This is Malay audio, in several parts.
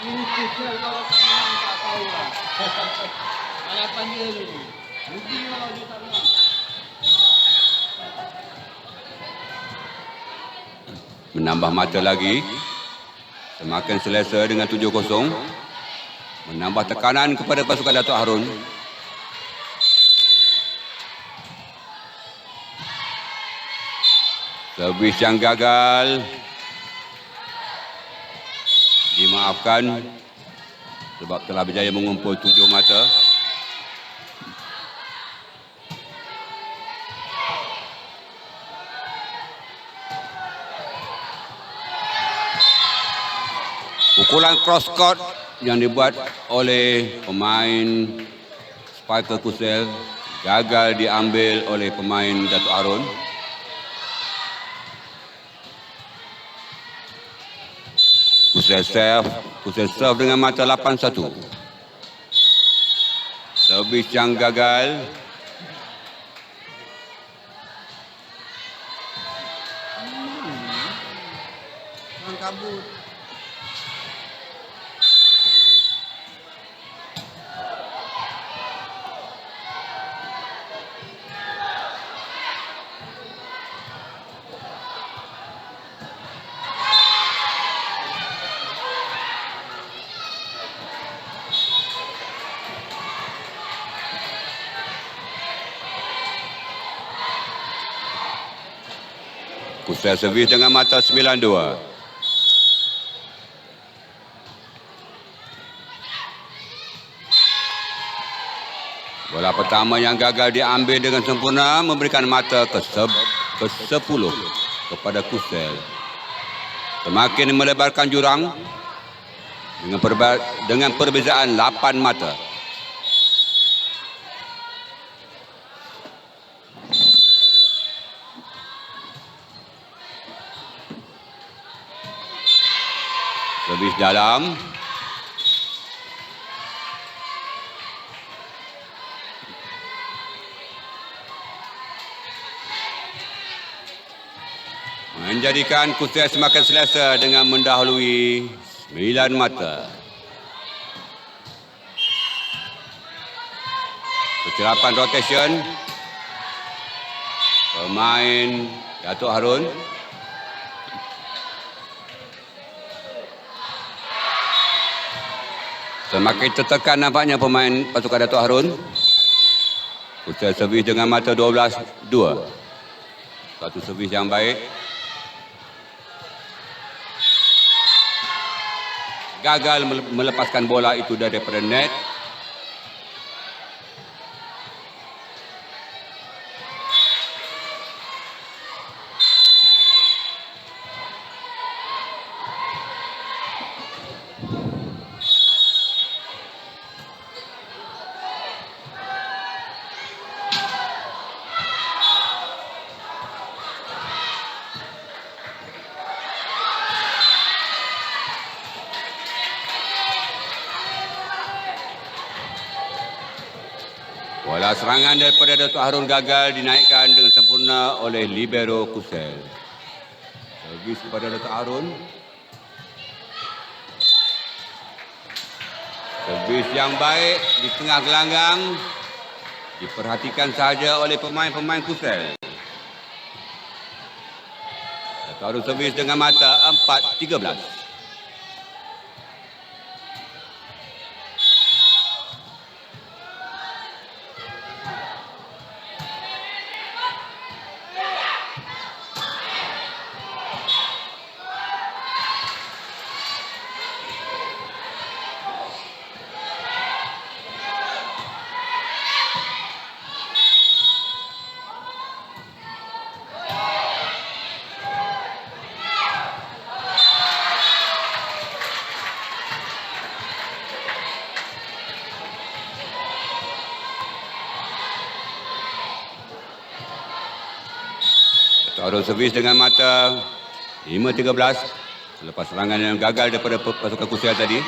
Ini kusel kalau tak menang tak tahu lah. Harapan dia ni. Rugi kalau dia tak menang. Menambah mata lagi. Semakin selesa dengan 7-0. Menambah tekanan kepada pasukan Datuk Harun. Servis yang gagal. Dimaafkan sebab telah berjaya mengumpul 7 mata. Pukulan cross court yang dibuat oleh pemain Spiker Kusel gagal diambil oleh pemain Datuk Harun. Kusel serve dengan mata 8-1. Servis yang gagal. Orang kabut. Kusel servis dengan mata 9-2. Bola pertama yang gagal diambil dengan sempurna memberikan mata ke-10 kepada Kusel. Semakin melebarkan jurang dengan perbezaan 8 mata. Servis dalam. Menjadikan Kusel semakin selesa dengan mendahului 9 mata. Kecerapan rotation. Pemain Datuk Harun. Semakin tertekan nampaknya pemain pasukan Datuk Harun. Kusel servis dengan mata 12-2. Satu servis yang baik. Gagal melepaskan bola itu daripada net. Bola serangan daripada Datuk Harun gagal dinaikkan dengan sempurna oleh libero Kusel. Servis kepada Datuk Harun. Servis yang baik di tengah gelanggang. Diperhatikan sahaja oleh pemain-pemain Kusel. Datuk Harun servis dengan mata 4-13. Harun servis dengan mata 5-13 selepas serangan yang gagal daripada pasukan Kusel tadi.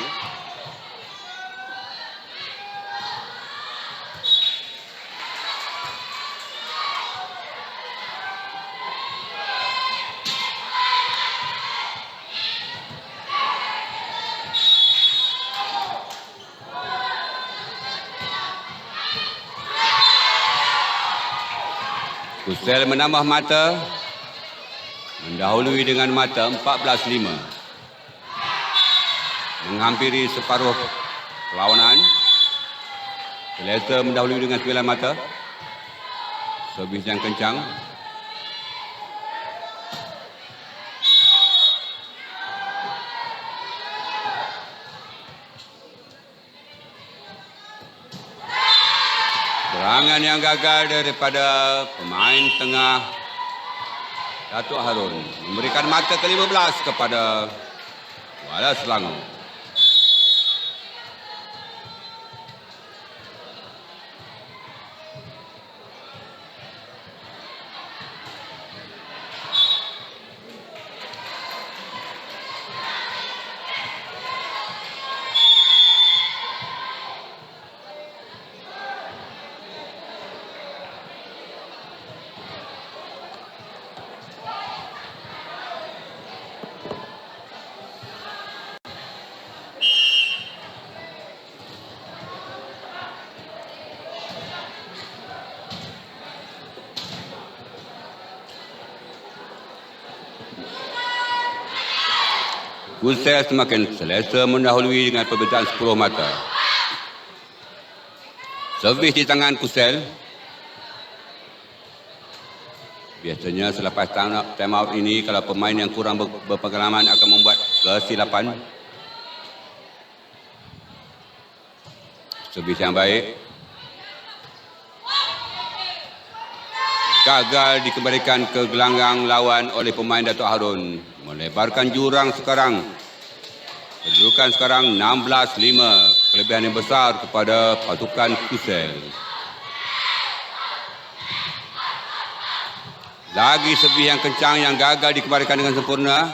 Kusel menambah mata, mendahului dengan mata 14-5. Menghampiri separuh perlawanan. Selesa mendahului dengan 9 mata. Servis yang kencang. Serangan yang gagal daripada pemain tengah Datuk Harun memberikan mata ke-15 kepada Kuala Selangor. Kusel semakin selesa mendahului dengan perbezaan 10 mata. Servis di tangan Kusel. Biasanya selepas time out ini, kalau pemain yang kurang berpengalaman akan membuat kesilapan. Servis yang baik. Gagal dikembalikan ke gelanggang lawan oleh pemain Datuk Harun. Melebarkan jurang sekarang. Kedudukan sekarang 16-5. Kelebihan yang besar kepada pasukan Kusel. Lagi servis yang kencang yang gagal dikembalikan dengan sempurna.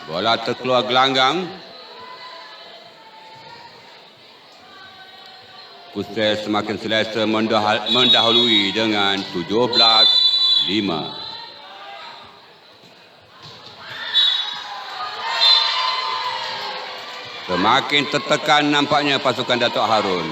Bola terkeluar gelanggang. Kusel semakin selesa mendahului dengan 17-5. Semakin tertekan nampaknya pasukan Datuk Harun.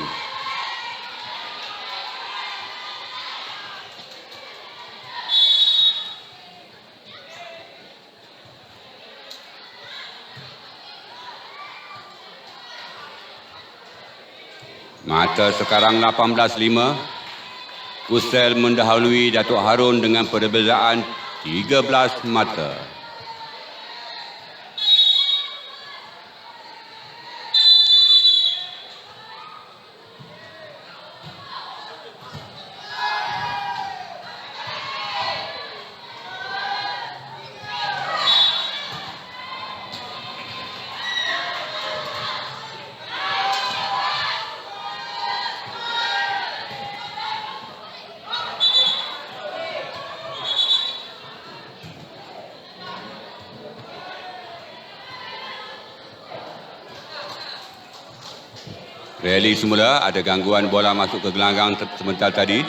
Mata sekarang 18-5. Kusel mendahului Datuk Harun dengan perbezaan 13 mata. Rally semula, ada gangguan bola masuk ke gelanggang sebentar tadi.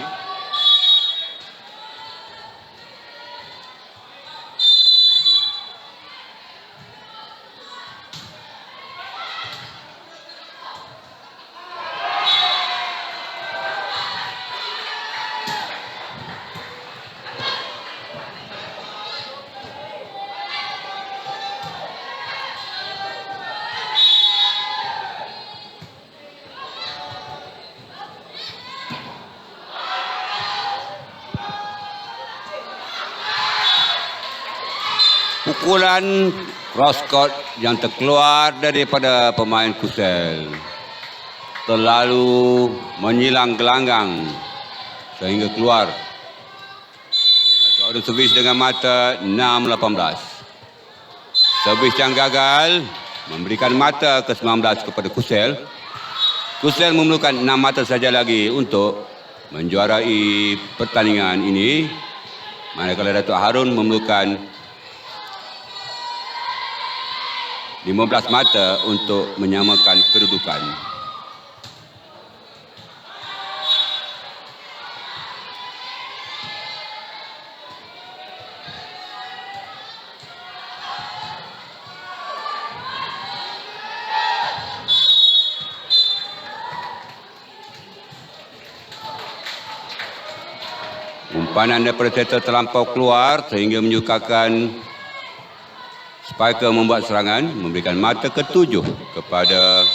Pukulan cross court yang terkeluar daripada pemain Kusel terlalu menyilang gelanggang sehingga keluar. Datuk Harun servis dengan mata 6-18. Servis yang gagal memberikan mata ke-19 kepada Kusel. Kusel memerlukan 6 mata saja lagi untuk menjuarai pertandingan ini. Manakala Datuk Harun memerlukan 15 mata untuk menyamakan kedudukan. Umpanan daripada setter terlampau keluar sehingga menyukarkan striker membuat serangan, memberikan mata ke-7 kepada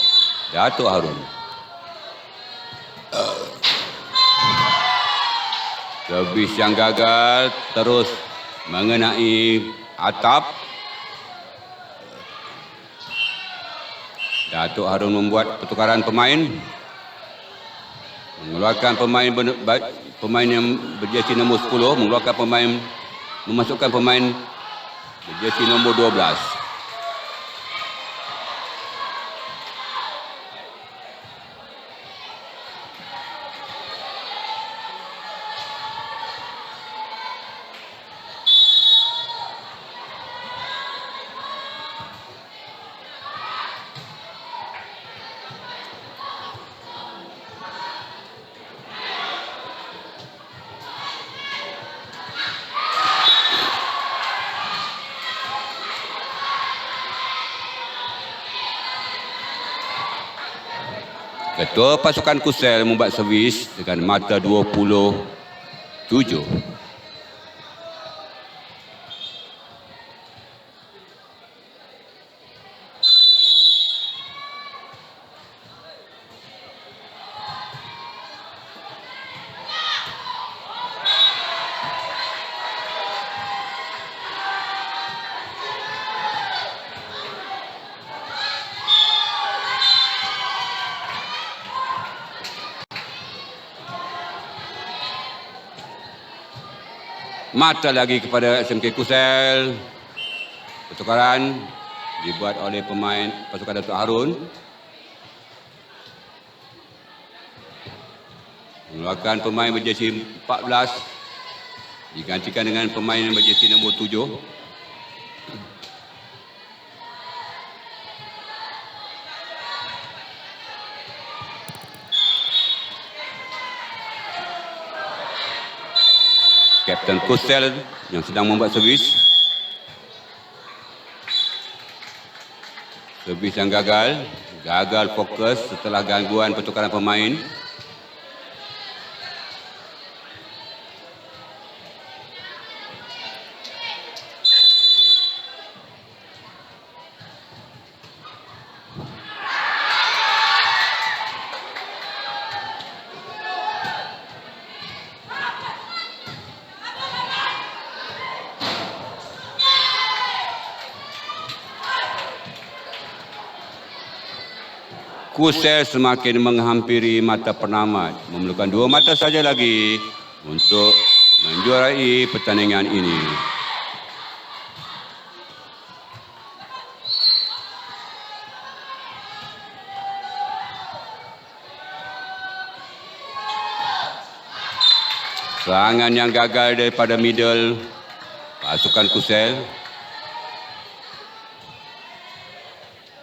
Datuk Harun. Servis yang gagal terus mengenai atap. Datuk Harun membuat pertukaran pemain, mengeluarkan pemain yang berjersey nombor 10, memasukkan pemain berjersey nombor 12. Ketua pasukan Kusel membuat servis dengan mata 27. Mata lagi kepada SMK Kusel. Pertukaran dibuat oleh pemain pasukan Datuk Harun. Mengeluarkan pemain berjersey 14 digantikan dengan pemain yang berjersey nombor 7. Kapten Kusel yang sedang membuat servis. Servis yang gagal fokus setelah gangguan pertukaran pemain. Kusel semakin menghampiri mata penamat. Memerlukan 2 mata saja lagi untuk menjuarai pertandingan ini. Serangan yang gagal daripada middle pasukan Kusel.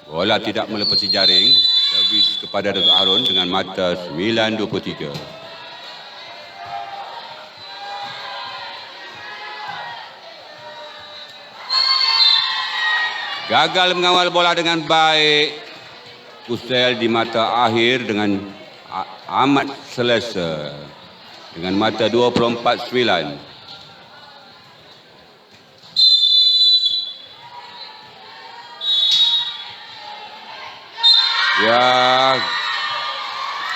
Bola tidak melepasi jaring. Servis kepada Datuk Harun dengan mata 9.23. Gagal mengawal bola dengan baik. Kusel di mata akhir dengan amat selesa. Dengan mata 24.9. Ya,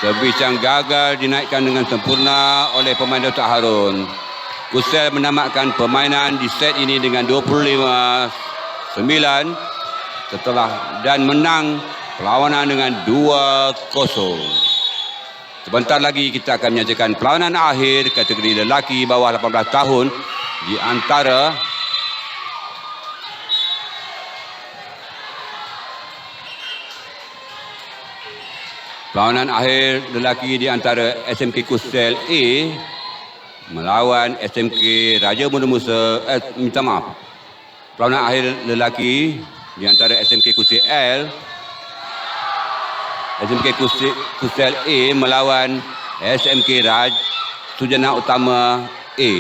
servis yang gagal dinaikkan dengan sempurna oleh pemain Datuk Harun. Kusel menamatkan permainan di set ini dengan 25-9 dan menang perlawanan dengan 2-0. Sebentar lagi kita akan menyaksikan perlawanan akhir kategori lelaki bawah 18 tahun di antara perlawanan akhir lelaki di antara SMK Kusel A melawan SMK Raja Muda Musa. Perlawanan akhir lelaki di antara SMK Kusel L. SMK Kusel A melawan SMK Raj Sujana Utama A.